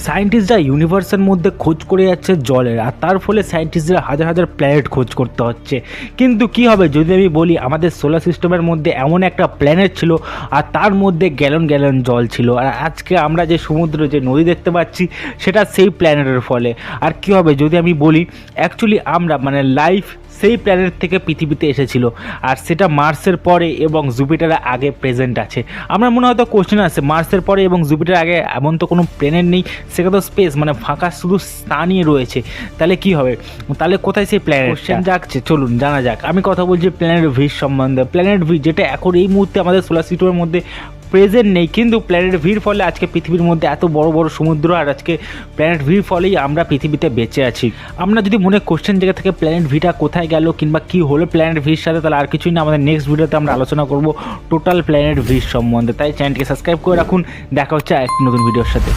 সায়েন্টিস্টরা ইউনিভার্সের মধ্যে খোঁজ করে যাচ্ছে জলের, আর তার ফলে সায়েন্টিস্টরা হাজার হাজার প্ল্যানেট খোঁজ করতে হচ্ছে। কিন্তু কি হবে যদি আমি বলি আমাদের সোলার সিস্টেমের মধ্যে এমন একটা প্ল্যানেট ছিল আর তার মধ্যে গ্যালন গ্যালন জল ছিল, আর আজকে আমরা যে সমুদ্র যে নদী দেখতে পাচ্ছি সেটা সেই প্ল্যানেটের ফলে। আর কি হবে যদি আমি বলি অ্যাকচুয়ালি আমরা মানে লাইফ সেই প্ল্যানেট থেকে পৃথিবীতে এসেছিল, আর সেটা মার্সের পরে এবং জুপিটারের আগে প্রেজেন্ট আছে। আমার মনে হয়তো কোশ্চেন আছে মার্সের পরে এবং জুপিটারের আগে এমন তো কোনো প্ল্যানেট নেই, সেটা তো স্পেস মানে ফাঁকা শুধু স্থানই রয়েছে। তাহলে কি হবে, তাহলে কোথায় সেই প্ল্যানেট কোশ্চেন জাগছে, চলুন জানা যাক। আমি কথা বলছি প্ল্যানেট ভি সম্বন্ধে। প্ল্যানেট ভি যেটা এখন এই মুহূর্তে আমাদের সোলার সিস্টেমের মধ্যে প্রেজেন্ট নেই, কিন্তু প্ল্যানেট ভির ফলে আজকে পৃথিবীর মধ্যে এত বড় বড় সমুদ্র, আর আজকে প্ল্যানেট ভির ফলেই আমরা পৃথিবীতে বেঁচে আছি। আমরা যদি মনে কোশ্চেন জায়গা থেকে প্ল্যানেট ভিটা কোথায় গেল কিংবা কী হলো প্ল্যানেট ভির সাথে, তাহলে আর কিছুই না, আমাদের নেক্সট ভিডিওতে আমরা আলোচনা করব টোটাল প্ল্যানেট ভির সম্বন্ধে। তাই চ্যানেলটিকে সাবস্ক্রাইব করে রাখুন। দেখা হচ্ছে এক নতুন ভিডিওর সাথে।